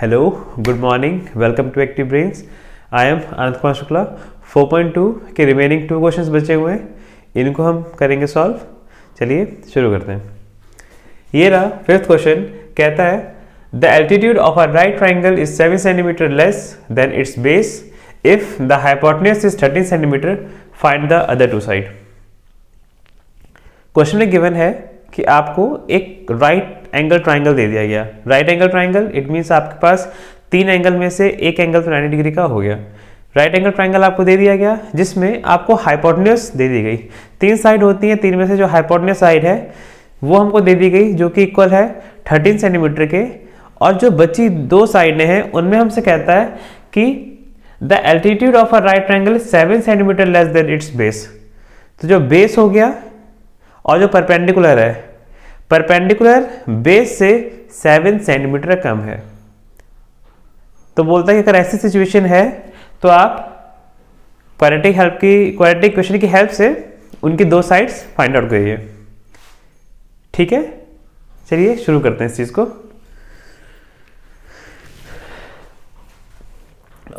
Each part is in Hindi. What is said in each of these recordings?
Hello, good morning, welcome to active brains. I am Anand Kumar Shukla. 4.2 के रिमेनिंग 2 क्वेश्चंस बचे हुए हैं, इनको हम करेंगे सॉल्व। चलिए शुरू करते हैं। ये रहा फिफ्थ क्वेश्चन। कहता है the altitude of a right triangle is 7 centimetre less than its base if the hypotenuse is 13 centimetre, find the other two side. Question में गिवन है कि आपको एक राइट एंगल ट्राइंगल दे दिया गया। Right angle triangle it means आपके पास 3 एंगल में से एक एंगल तो 90 डिग्री का हो गया। राइट एंगल ट्राइंगल आपको दे दिया गया जिसमें आपको हाइपोटेन्यूज दे दी गई। 3 साइड होती हैं, 3 में से जो हाइपोटेन्यूज साइड है वो हमको दे दी गई जो कि इक्वल है 13 सेंटीमीटर के, और जो बची 2 साइडें हैं उनमें हमसे कहता है कि the altitude of a right triangle 7 centimetre less than its base. तो जो बेस हो गया और जो परपेंडिकुलर है, परपेंडिकुलर बेस से 7 सेंटीमीटर कम है। तो बोलता है कि अगर ऐसी सिचुएशन है तो आप क्वाड्रेटिक इक्वेशन की हेल्प से उनकी 2 साइड्स फाइंड आउट करिए। ठीक है, चलिए शुरू करते हैं इस चीज को।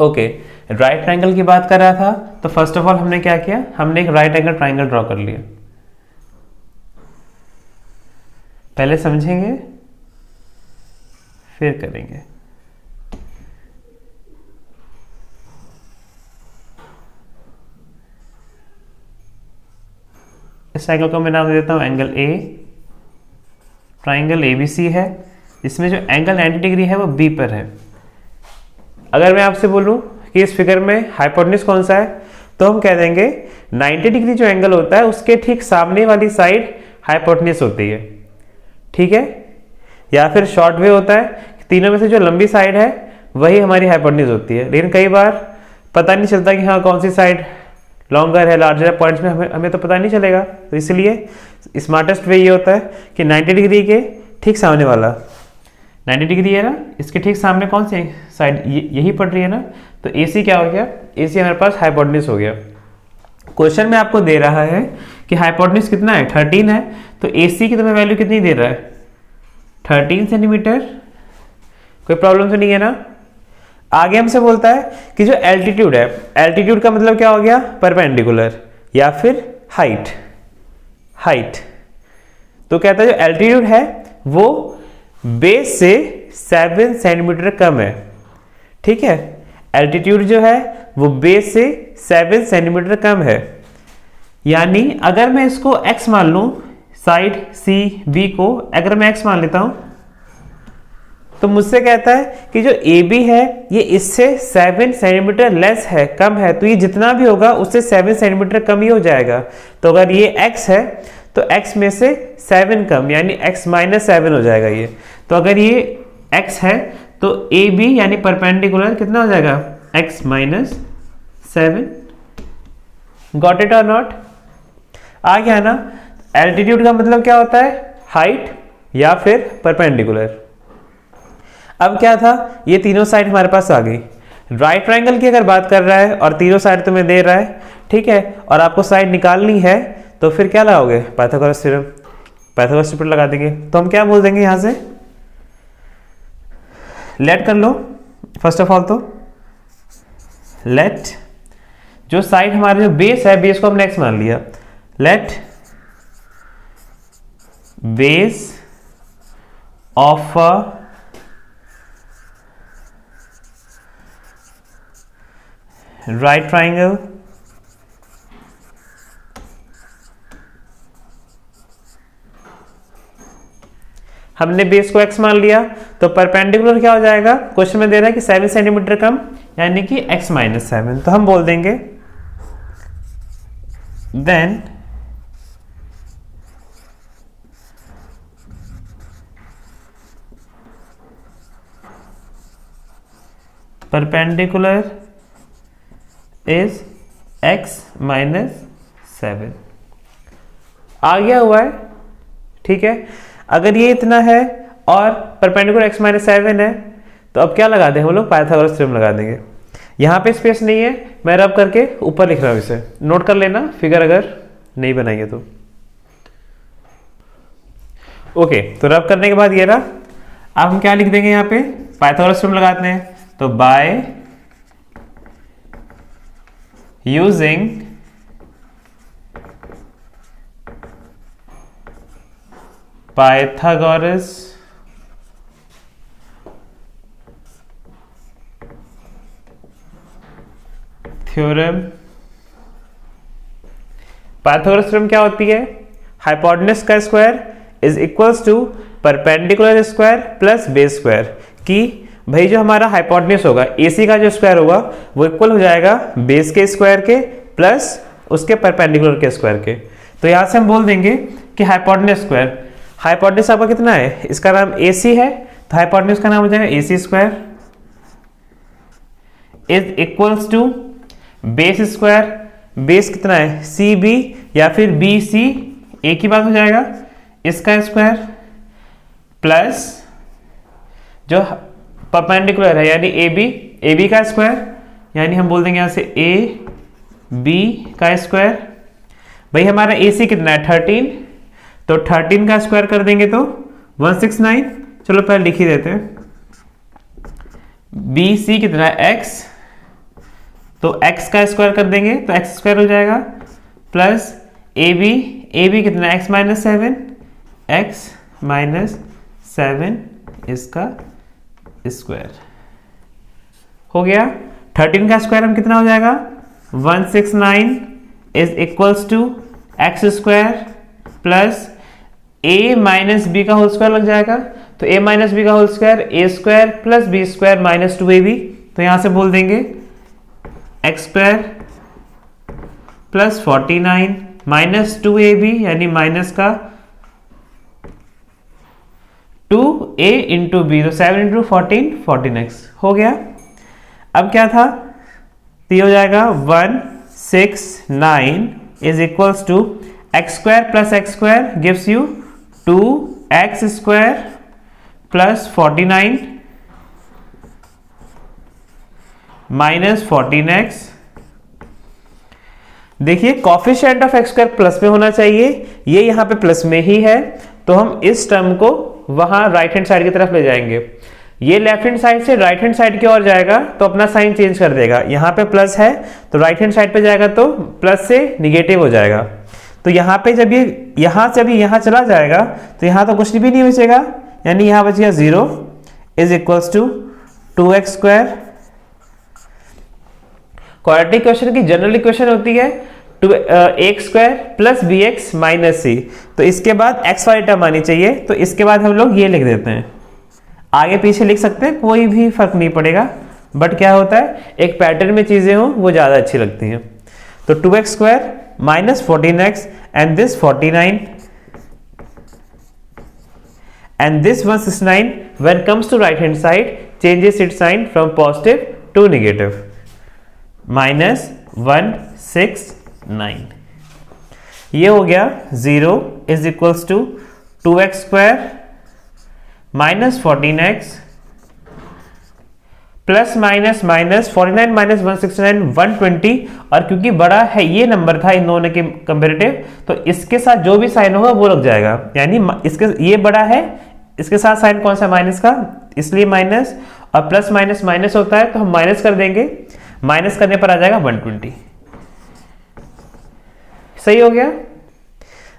ओके, राइट ट्राइंगल की बात कर रहा था तो फर्स्ट ऑफ ऑल हमने क्या किया, हमने एक राइट एंगल ट्राइंगल ड्रॉ कर लिया। पहले समझेंगे फिर करेंगे। इस एंगल को मैं नाम दे देता हूं एंगल ए। ट्राइंगल एबीसी है, इसमें जो एंगल 90 डिग्री है वो बी पर है। अगर मैं आपसे बोलूं कि इस फिगर में हाइपोटेन्यूज कौन सा है, तो हम कह देंगे 90 डिग्री जो एंगल होता है उसके ठीक सामने वाली साइड हाइपोटेन्यूज होती है। ठीक है, या फिर शॉर्ट वे होता है, तीनों में से जो लंबी साइड है वही हमारी हाइपोटेन्यूज होती है। लेकिन कई बार पता नहीं चलता कि हाँ कौन सी साइड लॉन्गर है, लार्जर है, पॉइंट्स में हमें तो पता नहीं चलेगा। तो इसलिए स्मार्टेस्ट वे ये होता है कि 90 डिग्री के ठीक सामने वाला, 90 डिग्री है ना, इसके ठीक सामने कौन सी साइड यही पड़ रही है ना, तो AC क्या हो गया, AC हमारे पास हाइपोटेन्यूज हो गया। क्वेश्चन में आपको दे रहा है कि हाइपोटेन्यूज कितना है, 13 है, तो AC की तुम्हें वैल्यू कितनी दे रहा है, 13 सेंटीमीटर। कोई प्रॉब्लम तो नहीं है ना। आगे हमसे बोलता है कि जो एल्टीट्यूड है, एल्टीट्यूड का मतलब क्या हो गया, परपेंडिकुलर या फिर हाइट। तो कहता है जो एल्टीट्यूड है वो बेस से 7 सेंटीमीटर कम है। ठीक है, एल्टीट्यूड जो है वो बेस से 7 सेंटीमीटर कम है। यानी अगर मैं इसको x मान लूं, साइड CB को अगर मैं x मान लेता हूं, तो मुझसे कहता है कि जो AB है ये इससे 7 सेंटीमीटर लेस है, कम है, तो ये जितना भी होगा उससे 7 सेंटीमीटर कम ही हो जाएगा। तो अगर ये x है तो x में से 7 कम, यानी x माइनस 7 हो जाएगा ये। तो अगर ये x है तो AB यानी परपेंडिकुलर कितना हो जाएगा, x माइनस 7। गॉट इट और नॉट? आ गया ना। एल्टीट्यूड का मतलब क्या होता है, हाइट या फिर परपेंडिकुलर। अब क्या था, ये तीनों साइड हमारे पास आ गई। राइट ट्राइंगल की अगर बात कर रहा है और तीनों साइड तुम्हें दे रहा है, ठीक है, और आपको साइड निकालनी है, तो फिर क्या लगाओगे, पाइथागोरस थ्योरम। पाइथागोरस थ्योरम लगा देंगे। तो हम क्या बोल देंगे यहां से, लेट कर लो फर्स्ट ऑफ ऑल। तो लेट जो साइड हमारे जो बेस है, बेस को हमने x मान लिया, let base of a right triangle हमने बेस को x मान लिया, तो परपेंडिकुलर क्या हो जाएगा, क्वेश्चन में दे रहा है कि 7 सेंटीमीटर कम, यानी कि x माइनस 7। तो हम बोल देंगे then perpendicular is x minus 7। आ गया हुआ है। ठीक है, अगर ये इतना है और परपेंडिकुलर x माइनस 7 है, तो अब क्या लगा दें हम लोग, पाइथागोरस थ्योरम लगा देंगे। यहां पे स्पेस नहीं है, मैं रब करके ऊपर लिख रहा हूं, इसे नोट कर लेना फिगर अगर नहीं बनाइए तो। ओके, तो रब करने के बाद ये रहा। अब हम क्या लिख देंगे यहाँ पे, पाइथागोरस थ्योरम लगाते हैं, तो by using Pythagoras theorem. Pythagoras theorem क्या होती है? हाइपोटेन्यूज का square is equals to perpendicular square plus base square. कि भाई जो हमारा हाइपोटेन्यूज होगा, AC का जो स्क्वायर होगा वो इक्वल हो जाएगा बेस के स्क्वायर के प्लस उसके परपेंडिकुलर के स्क्वायर के। तो यहां से हम बोल देंगे कि हाइपोटेन्यूज स्क्वायर, हाइपोटेन्यूज आपका कितना है, इसका नाम AC है, तो हाइपोटेन्यूज का नाम हो जाएगा AC square is equals to base square, base कितना है CB या फिर BC, एक ही बात हो जाएगा, इसका स्क्वायर प्लस जो परपेंडिकुलर है यानी AB का स्क्वायर, यानी हम बोल देंगे यहां से AB का स्क्वायर। भाई हमारा AC कितना है 13, तो 13 का स्क्वायर कर देंगे तो 169। चलो पहले लिख ही देते हैं। BC कितना है X, तो x का स्क्वायर कर देंगे तो x स्क्वायर हो जाएगा प्लस AB कितना x माइनस 7, x माइनस 7 इसका स्क्वायर हो गया। 13 का स्क्वायर हम कितना हो जाएगा 169 is equals to x square plus a minus B का होल स्क्वायर लग जाएगा, तो a माइनस बी का whole square a square plus B square minus 2ab। तो यहां से बोल देंगे x square plus 49 minus 2ab यानी माइनस का 2a इंटू बी, तो 7 इंटू 14 14x हो गया। अब क्या था, तो ये हो जाएगा 169 is equals to x square plus x square gives you 2x square plus 49 minus 14x। देखिए coefficient of x square plus में होना चाहिए, ये यहां पे प्लस में ही है, तो हम इस टर्म को वहां राइट हैंड साइड की तरफ ले जाएंगे। ये लेफ्ट हैंड साइड से राइट हैंड साइड की ओर जाएगा तो अपना साइन चेंज कर देगा, यहां पे प्लस है तो राइट हैंड साइड पे जाएगा तो प्लस से निगेटिव हो जाएगा। तो यहां पे जब ये यहां से अभी यहां चला जाएगा तो यहां तो कुछ भी नहीं बचेगा, यानी यहां बच गया 0 is equals to 2x square. Quadratic question की जनरल इक्वेशन होती है x square plus b x minus c, तो इसके बाद x वाली टर्म आनी चाहिए, तो इसके बाद हम लोग ये लिख देते हैं, आगे पीछे लिख सकते हैं कोई भी फर्क नहीं पड़ेगा, बट क्या होता है एक पैटर्न में चीजें हो वो ज्यादा अच्छी लगती हैं। तो 2x square minus 14x and this 49 and this 169 when comes to right hand side changes its sign from positive to negative minus 169। ये हो गया 0 is equals to 2x square minus 14x plus minus minus 49 minus 169 120, और क्योंकि बड़ा है ये नंबर था इन दोनों के कंपेरेटिव, तो इसके साथ जो भी साइन होगा वो लग जाएगा, यानी इसके ये बड़ा है इसके साथ साइन कौन सा माइनस का, इसलिए माइनस, और प्लस माइनस माइनस होता है तो हम माइनस कर देंगे, माइनस करने पर आ जाएगा 120। सही हो गया।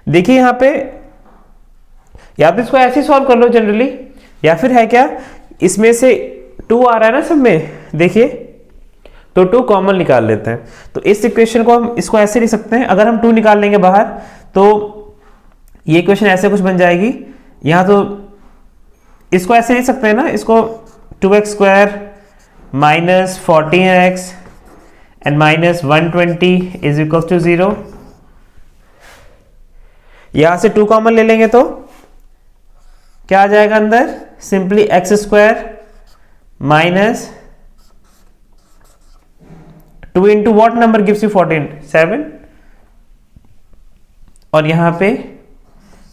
देखिए यहां पे या तो इसको ऐसे सॉल्व कर लो जनरली, या फिर है क्या इसमें से 2 आ रहा है ना सब में, देखिए तो 2 कॉमन निकाल लेते हैं, तो इस इक्वेशन को हम इसको ऐसे लिख सकते हैं, अगर हम 2 निकाल लेंगे बाहर तो ये इक्वेशन ऐसे कुछ बन जाएगी। यहां तो इसको ऐसे लिख सकते हैं ना, इसको 2x square minus 14x and minus 120 is equal to 0। यहां से 2 कॉमन ले लेंगे तो क्या आ जाएगा अंदर, simply x square minus 2 into what number gives you 14 7, और यहां पे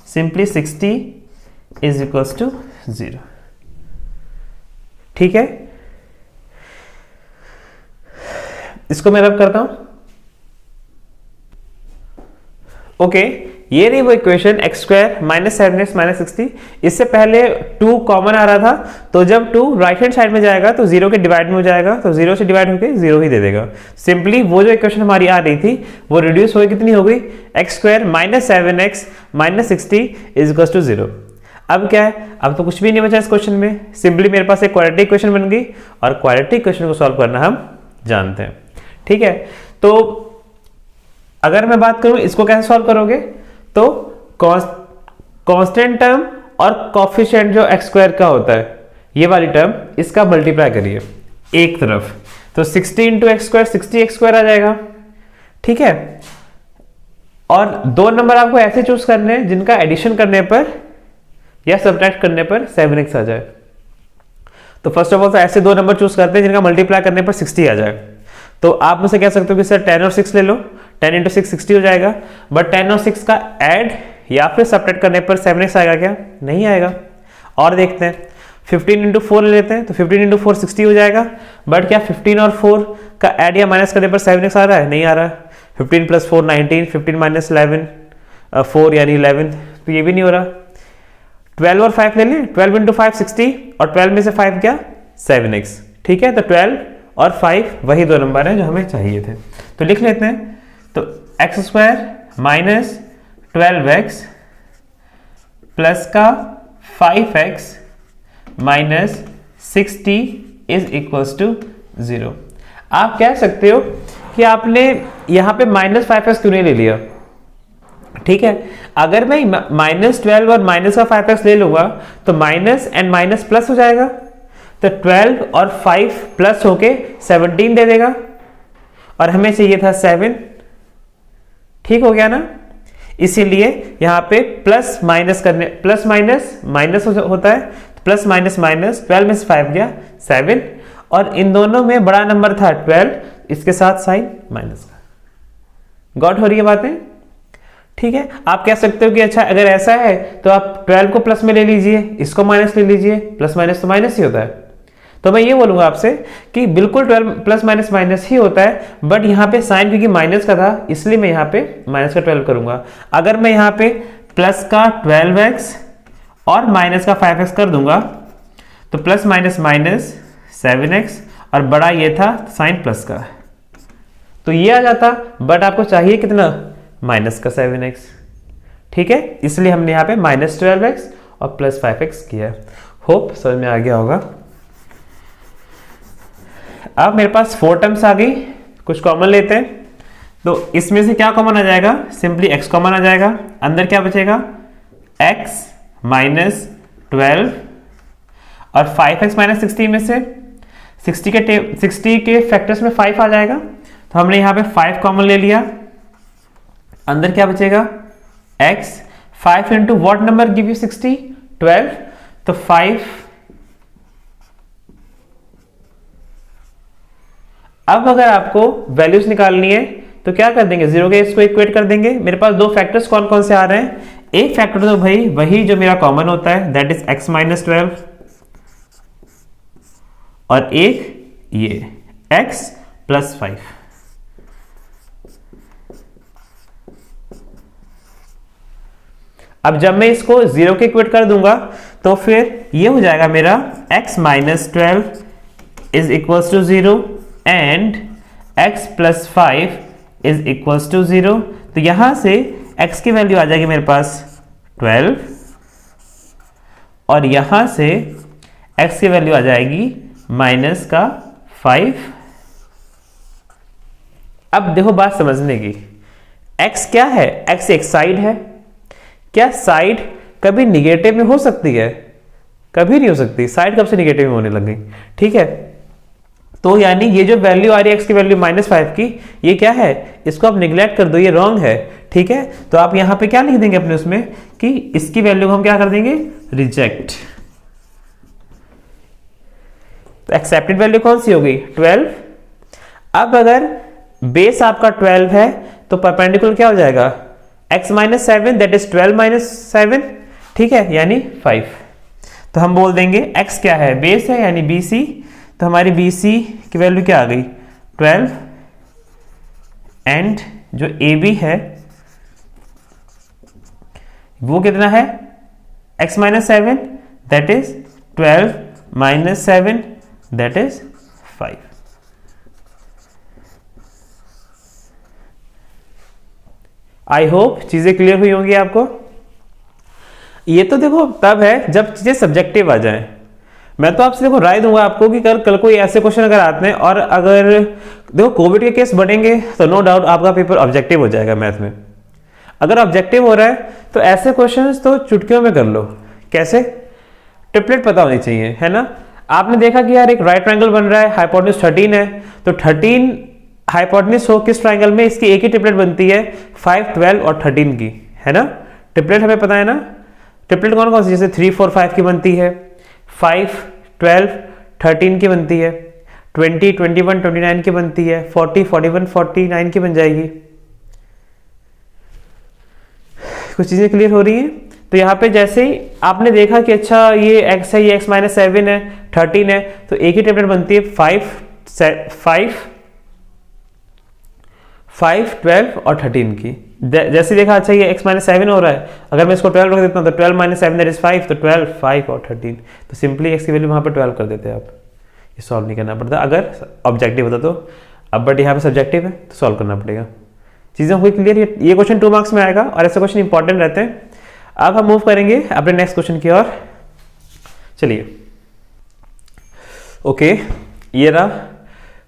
सिंपली 60 इज इक्वल्स टू 0। ठीक है, इसको मैं रब करता हूं। ओके, ये रही वो equation x square minus 7x माइनस 60। इससे पहले 2 कॉमन आ रहा था, तो जब 2 राइट हैंड साइड में जाएगा तो 0 के डिवाइड में हो जाएगा, तो 0 से डिवाइड होकर 0 ही दे देगा। सिंपली वो जो इक्वेशन हमारी आ रही थी वो रिड्यूस हो कितनी हो गई, एक्स स्क्वायर माइनस 7x माइनस 60 इज इक्वल टू 0। अब क्या है, अब तो कुछ भी नहीं बचा इस क्वेश्चन में, सिंपली मेरे पास एक क्वाड्रेटिक इक्वेशन बन गई और क्वाड्रेटिक इक्वेशन को सॉल्व करना हम जानते हैं। ठीक है, तो अगर मैं बात करूं इसको कैसे सॉल्व करोगे, तो कांस्टेंट टर्म और कोफिशिएंट जो एक्स स्क्वायर का होता है ये वाली टर्म, इसका मल्टीप्लाई करिए एक तरफ, तो 60 into x square 60 x square आ जाएगा। ठीक है, और 2 नंबर आपको ऐसे चूज करने हैं जिनका एडिशन करने पर या सब्ट्रैक्ट करने पर 7x आ जाए। तो फर्स्ट ऑफ ऑल तो ऐसे 2 नंबर चूज करते हैं जिनका मल्टीप्लाई करने पर 60 आ जाए। तो आप मुझसे कह सकते हो कि सर 10 और 6 ले लो, 10 इंटू 6 60 हो जाएगा, बट 10 और 6 का ऐड या फिर सब्ट्रैक्ट करने पर 7x आएगा क्या, नहीं आएगा। और देखते हैं 15 इंटू 4 ले लेते हैं, तो 15 इंटू 4 60 हो जाएगा, बट क्या 15 और 4 का ऐड या माइनस करने पर 7x आ रहा है, नहीं आ रहा है। 15 प्लस 4 19, 15 माइनस 11 4 यानी 11, तो ये भी नहीं हो रहा। 12 और 5 ले लें, 12 इंटू 5 60 और 12 में से 5 क्या 7x। ठीक है, तो 12 और 5 वही 2 नंबर हैं जो हमें चाहिए थे, तो लिख लेते हैं। तो x square minus 12x plus का 5x minus 60 is equals to 0। आप कह सकते हो कि आपने यहां पे माइनस 5x क्यों नहीं ले लिया। ठीक है, अगर मैं माइनस 12 और माइनस का 5x ले लूंगा तो माइनस एंड माइनस प्लस हो जाएगा, तो 12 और 5 प्लस होके 17 दे देगा, और हमें चाहिए था 7। ठीक हो गया ना, इसीलिए यहां पे प्लस माइनस करने, प्लस माइनस माइनस होता है, प्लस माइनस माइनस, 12 में से 5 गया 7, और इन दोनों में बड़ा नंबर था 12, इसके साथ साइन माइनस का। गॉट हो रही है बातें। ठीक है, आप कह सकते हो कि अच्छा अगर ऐसा है तो आप 12 को प्लस में ले लीजिए, इसको माइनस ले लीजिए, प्लस माइनस तो माइनस ही होता है। तो मैं ये बोलूंगा आपसे कि बिल्कुल 12 प्लस माइनस माइनस ही होता है, बट यहाँ पे साइन क्योंकि माइनस का था इसलिए मैं यहाँ पे माइनस का 12 करूंगा। अगर मैं यहाँ पे प्लस का 12x और माइनस का 5x कर दूंगा तो प्लस माइनस माइनस 7x, और बड़ा ये था साइन प्लस का, तो ये आ जाता, बट आपको चाहिए कितना माइनस का 7x। ठीक है, इसलिए हमने यहाँ पे माइनस 12x और प्लस 5x किया है। होप समझ में आ गया होगा। अब मेरे पास 4 टर्म्स आ गई, कुछ कॉमन लेते हैं, तो इसमें से क्या कॉमन आ जाएगा, सिंपली x कॉमन आ जाएगा, अंदर क्या बचेगा x माइनस 12 और 5x माइनस 60 में से 60 के फैक्टर्स में 5 आ जाएगा, तो हमने यहाँ पे 5 कॉमन ले लिया, अंदर क्या बचेगा x, 5 into what number give you 60 12, तो 5। अब अगर आपको वैल्यूज निकालनी है तो क्या कर देंगे, 0 के इसको इक्वेट कर देंगे। मेरे पास 2 फैक्टर्स कौन कौन से आ रहे हैं, एक फैक्टर तो भाई वही जो मेरा कॉमन होता है, दैट इज x माइनस 12, और एक ये x प्लस 5। अब जब मैं इसको 0 के इक्वेट कर दूंगा तो फिर ये हो जाएगा मेरा x minus 12 is equals to 0 and x plus 5 is equals to 0। तो यहां से x की वैल्यू आ जाएगी मेरे पास 12, और यहां से x की वैल्यू आ जाएगी माइनस का 5। अब देखो बात समझने की, x क्या है, x एक साइड है। क्या साइड कभी निगेटिव में हो सकती है, कभी नहीं हो सकती। साइड कब से निगेटिव में होने लग गई। ठीक है, तो यानी ये जो वैल्यू आ रही है x की वैल्यू -5 की, ये क्या है, इसको आप निगलेक्ट कर दो, ये रॉन्ग है। ठीक है, तो आप यहां पे क्या लिख देंगे अपने उसमें कि इसकी वैल्यू को हम क्या कर देंगे, रिजेक्ट। तो एक्सेप्टेड वैल्यू कौन सी हो गई 12। अब अगर बेस आपका 12 है तो परपेंडिकुलर क्या हो जाएगा, x minus 7 that is 12 minus 7। ठीक है, यानी 5। तो हम बोल देंगे x क्या है, बेस है यानी BC, तो हमारी BC की वैल्यू क्या आ गई 12, एंड जो AB है वो कितना है x minus 7, that is 12 minus 7, that is 5। I hope चीजें क्लियर हुई होंगी आपको। ये तो देखो तब है जब चीजें सब्जेक्टिव आ जाएं। मैं तो आपसे देखो राय दूंगा आपको कि कल कोई ऐसे क्वेश्चन अगर आते हैं और अगर देखो कोविड के केस बढ़ेंगे तो नो डाउट आपका पेपर ऑब्जेक्टिव हो जाएगा मैथ में। अगर ऑब्जेक्टिव हो रहा है तो ऐसे क्वेश्चंस तो चुटकियों में कर लो। कैसे? ट्रिपलेट पता होनी चाहिए, है ना। आपने देखा कि यार एक राइट ट्रायंगल बन रहा है, हाइपोटेन्यूज 13 है, तो 13 हाइपोटेन्यूज हो किस ट्रायंगल में, इसकी एक ही ट्रिपलेट बनती है 5, 12 और 13 की, है ना। ट्रिपलेट हमें पता है ना। ट्रिपलेट कौन कौन सी, जैसे 3, 4, 5 की बनती है, 5, 12, 13 की बनती है, 20, 21, 29 की बनती है, 40, 41, 49 की बन जाएगी। कुछ चीजें क्लियर हो रही हैं। तो यहाँ पे जैसे ही आपने देखा कि अच्छा ये x है, ये x माइनस 7 है, 13 है, तो एक ही ट्रिपलेट बनती है 5, 12 और 13 की। जैसे देखा अच्छा ये x माइनस 7 हो रहा है, अगर मैं इसको 12 रख देता हूँ तो 12 माइनस 7 दैट इज 5, तो 12, 5 और 13, तो सिंपली x की वैल्यू वहाँ पे 12 कर देते हैं आप। ये सॉल्व नहीं करना पड़ता अगर ऑब्जेक्टिव होता तो। अब बट यहाँ पे सब्जेक्टिव है तो सॉल्व करना पड़ेगा। चीज़ें हुई क्लियर। ये क्वेश्चन 2 मार्क्स में आएगा और ऐसे क्वेश्चन इंपॉर्टेंट रहते हैं। अब हम मूव करेंगे अपने नेक्स्ट क्वेश्चन की ओर। चलिए ओके, ये रहा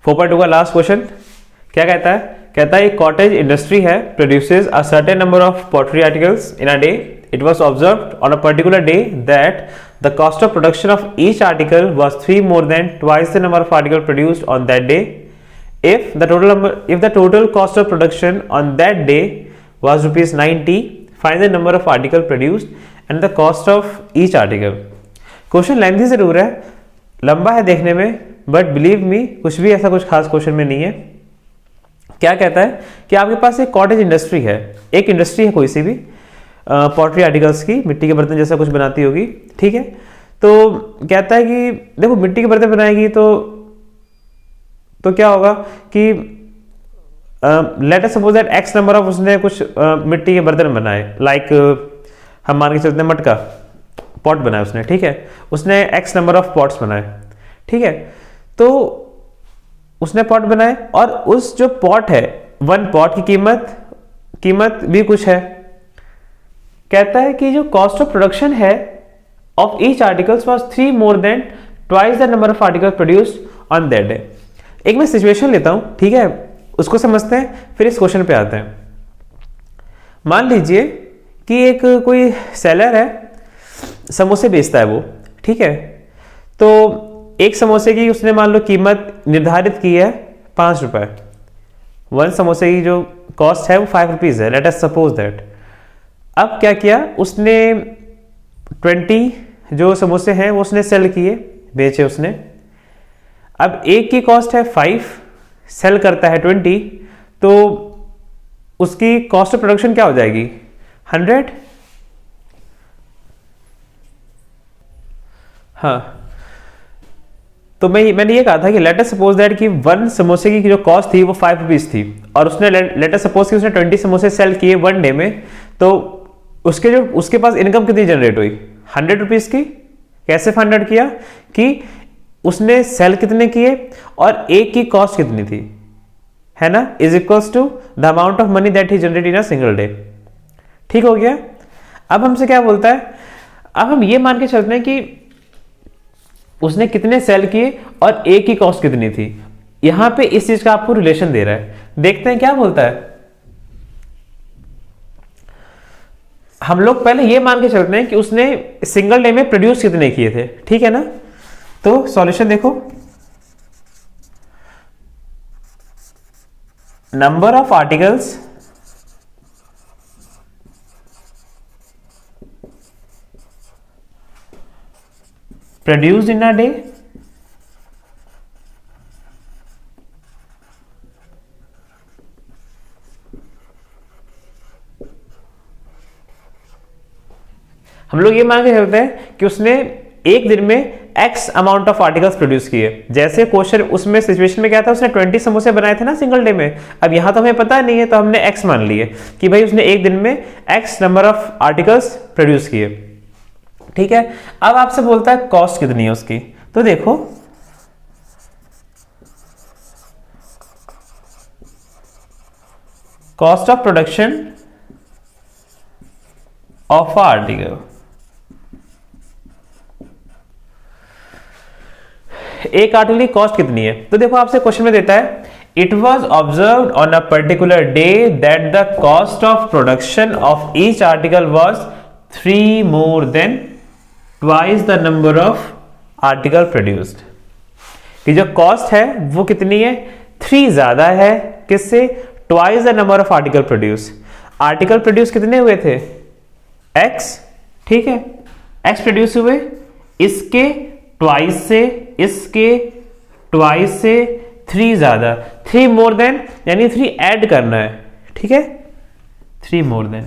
4.2 का लास्ट क्वेश्चन। क्या कहता है? कहता है एक कॉटेज इंडस्ट्री है produces a certain number of pottery articles in a day. It was observed on a particular day that the cost of production of each article was 3 more than twice the number of articles produced on that day. If the total cost of production on that day was rupees 90, find the number of article produced and the cost of each article. Question lengthy जरूर है, लंबा है देखने में, बट बिलीव मी कुछ भी ऐसा कुछ खास क्वेश्चन में नहीं है। क्या कहता है कि आपके पास एक कॉटेज इंडस्ट्री है, एक इंडस्ट्री है कोई सी भी पॉटरी आर्टिकल्स की, मिट्टी के बर्तन जैसा कुछ बनाती होगी, ठीक है। तो कहता है कि देखो मिट्टी के बर्तन बनाएगी तो क्या होगा कि let us suppose that x number of उसने कुछ मिट्टी के बर्तन बनाए, लाइक हम मान के चलते हैं मटका पॉट बनाया उसने, ठीक है। उसने एक्स नंबर ऑफ पॉट्स बनाए, ठीक है। तो उसने पॉट बनाए और उस जो पॉट है, 1 पॉट की कीमत भी कुछ है। कहता है कि जो कॉस्ट ऑफ प्रोडक्शन है of each articles was 3 more than twice the number of articles produced on that day. एक मैं सिचुएशन लेता हूं, ठीक है, उसको समझते हैं फिर इस क्वेश्चन पे आते हैं। मान लीजिए कि एक कोई सेलर है, समोसे बेचता है वो, ठीक है। तो एक समोसे की उसने मान लो कीमत निर्धारित की है 5 रुपए। 1 समोसे की जो कॉस्ट है वो 5 रुपीज है, लेट अस सपोज दैट। अब क्या किया उसने, 20 जो समोसे हैं वो उसने सेल किए, बेचे उसने। अब एक की कॉस्ट है 5, सेल करता है 20, तो उसकी कॉस्ट ऑफ प्रोडक्शन क्या हो जाएगी 100। हाँ, तो मैंने ये कहा था कि लेट अस सपोज दैट कि 1 समोसे की जो कॉस्ट थी वो 5 रुपीज थी और उसने लेट अस सपोज कि उसने 20 समोसे सेल किए 1 डे में, तो उसके पास इनकम कितनी जनरेट हुई 100 रुपीज की। कैसे फाइंड आउट किया कि उसने सेल कितने किए और एक की कॉस्ट कितनी थी, है ना, is equals to the amount of money that he generate in a single day. ठीक हो गया। अब हमसे क्या बोलता है, अब हम ये मान के चलते हैं कि उसने कितने सेल किए और एक की कॉस्ट कितनी थी। यहां पे इस चीज का आपको रिलेशन दे रहा है, देखते हैं क्या बोलता है। हम लोग पहले ये मान के चलते हैं कि उसने सिंगल डे में प्रोड्यूस कितने किए थे, ठीक है ना। तो सॉल्यूशन देखो, number of articles produced in a day हम लोग ये मान के चलते हैं कि उसने एक दिन में x amount of articles produce किए। जैसे क्वेश्चन उसमें सिचुएशन में क्या था, उसने 20 समोसे बनाए थे ना सिंगल डे में। अब यहां तो हमें पता नहीं है, तो हमने एक्स मान लिए कि भाई उसने एक दिन में x number of articles produce किए। ठीक है, अब आपसे बोलता है कॉस्ट कितनी है उसकी। तो देखो cost of production of article, एक आर्टिकल की कॉस्ट कितनी है। तो देखो आपसे क्वेश्चन में देता है it was observe on a particular day that the cost of production of each article was 3 more than twice the number of article produced. कि जो कॉस्ट है वो कितनी है, 3 ज्यादा है किससे, twice the number of article produce. Article produce कितने हुए थे, x, ठीक है, x प्रोड्यूस हुए, इसके ट्वाइस से, इसके ट्वाइस से 3 ज्यादा, 3 more than यानी 3 ऐड करना है। ठीक है, 3 more than।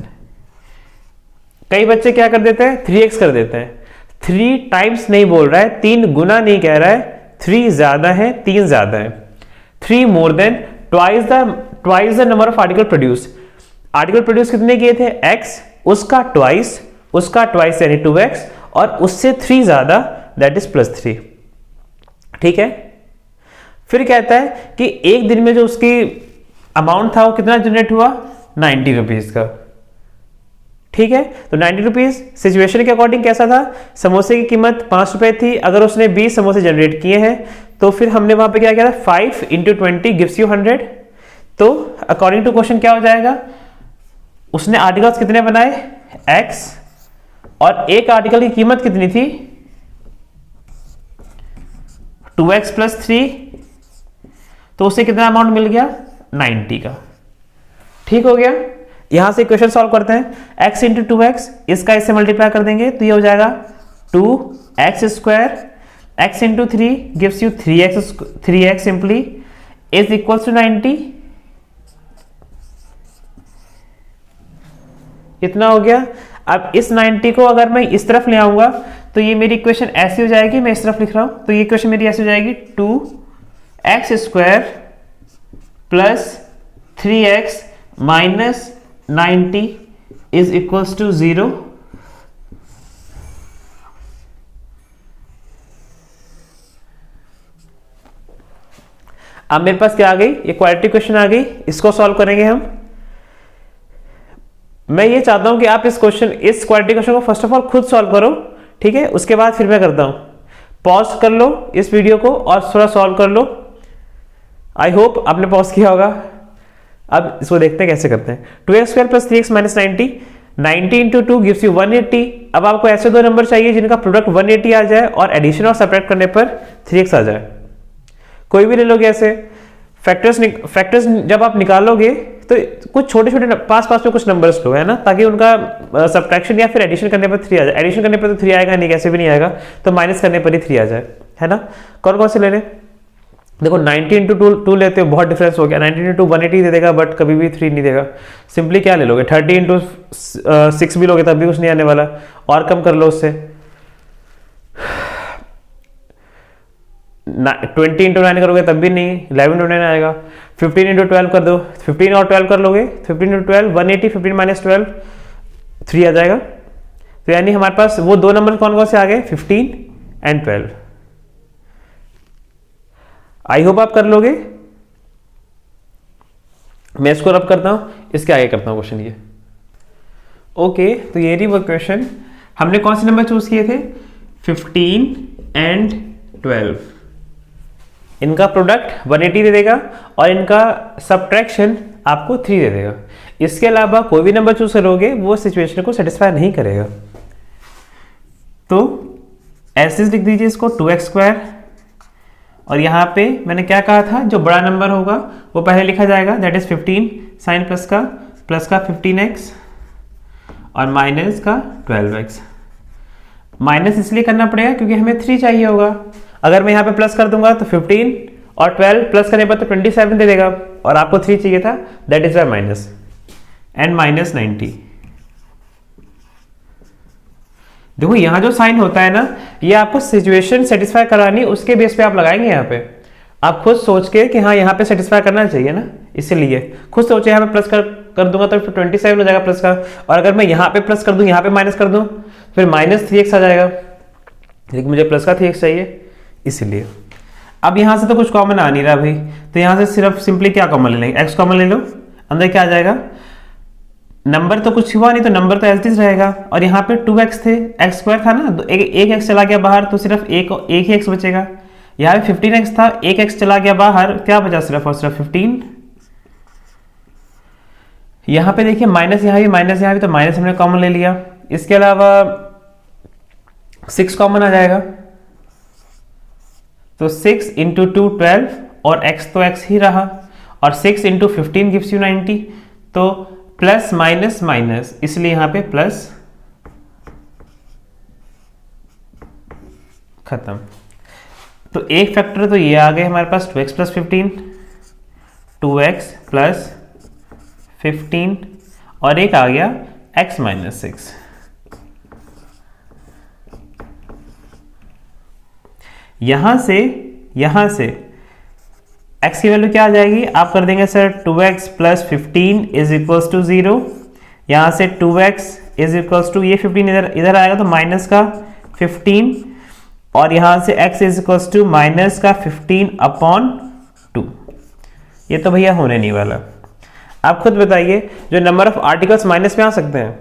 कई बच्चे क्या कर देते हैं, 3x कर देते हैं। 3 टाइम्स नहीं बोल रहा है, 3 गुना नहीं कह रहा है, 3 ज्यादा है, 3 ज्यादा है। 3 more than twice the number of article produce. Article produce कितने किए थे, x, उसका ट्वाइस यानी 2x, और उससे 3 ज्यादा दैट इज +3। ठीक है, फिर कहता है कि एक दिन में जो उसकी अमाउंट था वो कितना जनरेट हुआ, 90 रुपीज का। ठीक है, तो 90 रुपीज सिचुएशन के अकॉर्डिंग कैसा था, समोसे की कीमत 5 रुपए थी। अगर उसने 20 समोसे जनरेट किए हैं तो फिर हमने वहां पे क्या किया था, 5 × 20 गिव्स यू 100। तो अकॉर्डिंग टू क्वेश्चन क्या हो जाएगा, उसने आर्टिकल्स कितने बनाए, x, और एक आर्टिकल की कीमत कितनी थी, 2x + 3, तो उसे कितना अमाउंट मिल गया, 90 का। ठीक हो गया, यहां से इक्वेशन सॉल्व करते हैं, x × 2x, इसका इससे मल्टीप्लाई कर देंगे तो ये हो जाएगा 2x², x × 3 gives you 3x simply is equal to 90। इतना हो गया। अब इस 90 को अगर मैं इस तरफ ले आऊंगा तो ये मेरी इक्वेशन ऐसी हो जाएगी, मैं इस तरफ लिख रहा हूं तो ये इक्वेशन मेरी ऐसी हो जाएगी, 2x² + 3x - 90 is equals to 0। अब मेरे पास क्या आ गई, ये क्वाड्रेटिक क्वेश्चन आ गई, इसको सॉल्व करेंगे हम। मैं ये चाहता हूं कि आप इस क्वाड्रेटिक क्वेश्चन को फर्स्ट ऑफ ऑल खुद सॉल्व करो, ठीक है, उसके बाद फिर मैं करता हूं। पॉज कर लो इस वीडियो को और थोड़ा सॉल्व कर लो। आई होप आपने पॉज किया होगा। अब इसको देखते हैं कैसे करते हैं। 2x² + 3x - 90, 90 × 2 gives you 180। अब आपको ऐसे दो नंबर चाहिए जिनका प्रोडक्ट 180 आ जाए और एडिशन और सब्ट्रैक्ट करने पर 3x आ जाए। कोई भी ले लोगे ऐसे। फैक्टर्स जब आप निकालोगे तो कुछ छोटे छोटे पास में कुछ नंबर्स लो, है ना, ताकि उनका सब्ट्रैक्शन या फिर एडिशन करने पर 3 आ जाए। एडिशन करने पर तो 3 आएगा नहीं, कैसे भी नहीं आएगा, तो माइनस करने पर ही 3 आ जाए, है ना। कौन कौन से लेने, देखो 90 × 2 लेते हो, बहुत डिफरेंस हो गया। 90 × 2 180 दे देगा, बट कभी भी 3 नहीं देगा। सिंपली क्या ले लोगे, 30 × 6 भी लोगे तब भी कुछ नहीं आने वाला, और कम कर लो उससे। 20 × 9 करोगे तब भी नहीं, 11 × 9 आएगा। 15 × 12 कर दो, 15 और 12 कर लोगे, 15 × 12 180, 15 - 12 3 आ जाएगा। तो यानी हमारे पास वो दो नंबर कौन कौन से आ गए, 15 और 12। आई होप आप कर लोगे। मैं इसको रब करता हूं, इसके आगे करता हूं क्वेश्चन ये। ओके, तो ये रही वो क्वेश्चन। हमने कौन से नंबर चूज किए थे, 15 और 12। इनका प्रोडक्ट 180 दे देगा और इनका सब्ट्रैक्शन आपको 3 दे देगा। इसके अलावा कोई भी नंबर चूज करोगे वो सिचुएशन को सेटिस्फाई नहीं करेगा। तो ऐसे लिख दीजिए इसको, 2x², और यहां पे मैंने क्या कहा था, जो बड़ा नंबर होगा वो पहले लिखा जाएगा, दैट इज 15 साइन प्लस का 15x और माइनस का 12x। माइनस इसलिए करना पड़ेगा क्योंकि हमें 3 चाहिए होगा। अगर मैं यहाँ पे प्लस कर दूंगा तो 15 और 12 प्लस करने पर तो 27 दे देगा, और आपको 3 चाहिए था, that is y minus and -90। देखो यहाँ जो साइन होता है ना, ये आपको सिचुएशन सेटिस्फाई करानी, उसके बेस पे आप लगाएंगे। यहाँ पे आप खुद सोच के कि हाँ यहाँ पे सेटिस्फाई करना चाहिए ना, इसीलिए खुद सोचे यहाँ पे प्लस कर दूंगा तो फिर 27 हो जाएगा प्लस का, और अगर मैं यहाँ पे प्लस कर दूं यहाँ पे माइनस कर दूं फिर -3x आ जाएगा, लेकिन मुझे प्लस का 3x चाहिए इसीलिए। अब यहाँ से तो कुछ कॉमन आ नहीं रहा भाई, तो यहाँ से सिर्फ सिंपली क्या कॉमन ले लेंगे, x कॉमन ले लो, अंदर क्या आ जाएगा, नंबर तो कुछ हुआ नहीं तो नंबर तो एज इट इज रहेगा, और यहाँ पे 2x थे, x स्क्वायर था ना, तो एक x चला गया बाहर तो सिर्फ एक ही x बचेगा। यहाँ पे 15x था, एक x चला गया बाहर, क्या बचा सिर्फ और सिर्फ 15। यहाँ पे देखिए माइनस यहाँ भी तो माइनस हमने कॉमन ले लिया, इसके अलावा 6 कॉमन आ जाएगा, तो 6 × 2 12 और x तो x ही रहा, और 6 × 15 गिव्स यू 90, तो प्लस माइनस माइनस, इसलिए यहां पे प्लस, खत्म। तो एक फैक्टर तो ये आ गए हमारे पास 2x + 15, 2x + 15, और एक आ गया x - 6। यहां से x की वैल्यू क्या आ जाएगी, आप कर देंगे सर 2x + 15 = 0, यहां से 2x = ये 15 इधर आएगा तो माइनस का 15, और यहां से x = माइनस का 15/2। ये तो भैया होने नहीं वाला। आप खुद बताइए, जो नंबर ऑफ आर्टिकल्स माइनस में आ सकते हैं,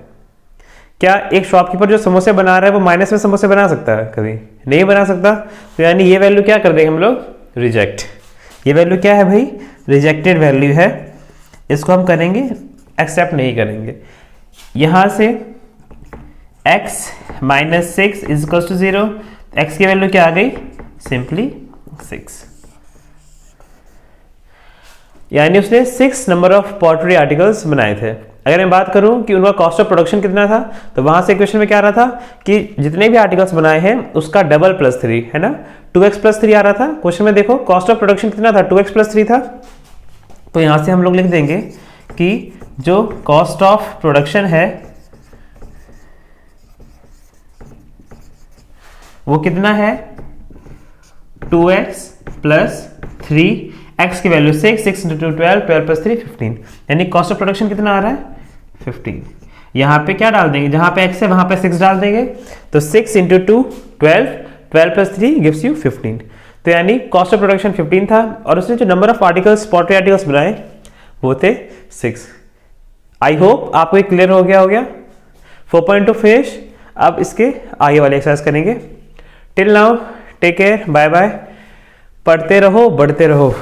क्या एक शॉपकीपर जो समोसे बना रहा है वो माइनस में समोसे बना सकता है? कभी नहीं बना सकता। तो यानी ये वैल्यू क्या कर देंगे हम लोग, रिजेक्ट। ये वैल्यू क्या है भाई, रिजेक्टेड वैल्यू है, इसको हम करेंगे एक्सेप्ट नहीं करेंगे। यहां से x - 6 = 0, x की वैल्यू क्या आ गई, सिंपली 6। यानी उसने 6 नंबर ऑफ पॉटरी आर्टिकल्स बनाए थे। अगर मैं बात करूं कि उनका कॉस्ट ऑफ प्रोडक्शन कितना था, तो वहां से क्वेश्चन में क्या आ रहा था कि जितने भी आर्टिकल्स बनाए हैं उसका डबल +3 है ना, 2x + 3 आ रहा था। क्वेश्चन में देखो कॉस्ट ऑफ प्रोडक्शन कितना था, 2x + 3 था। तो यहां से हम लोग लिख देंगे कि जो कॉस्ट ऑफ प्रोडक्शन है वो कितना है, 2x + 3, x की वैल्यू 6, 6 × 2 12, 12 + 3 15, यानी कॉस्ट ऑफ प्रोडक्शन कितना आ रहा है, 15। यहाँ पे क्या डाल देंगे, जहां पे x है वहां पे 6 डाल देंगे, तो 6 × 2 12, 12 + 3 गिव्स यू 15। तो यानी कॉस्ट ऑफ प्रोडक्शन 15 था, और उसने जो number of articles pottery articles बनाए वो थे 6। आई होप आपको क्लियर हो गया 4.2 फिनिश। अब इसके आगे वाले एक्सरसाइज करेंगे। Till now take care, bye bye, पढ़ते रहो बढ़ते रहो।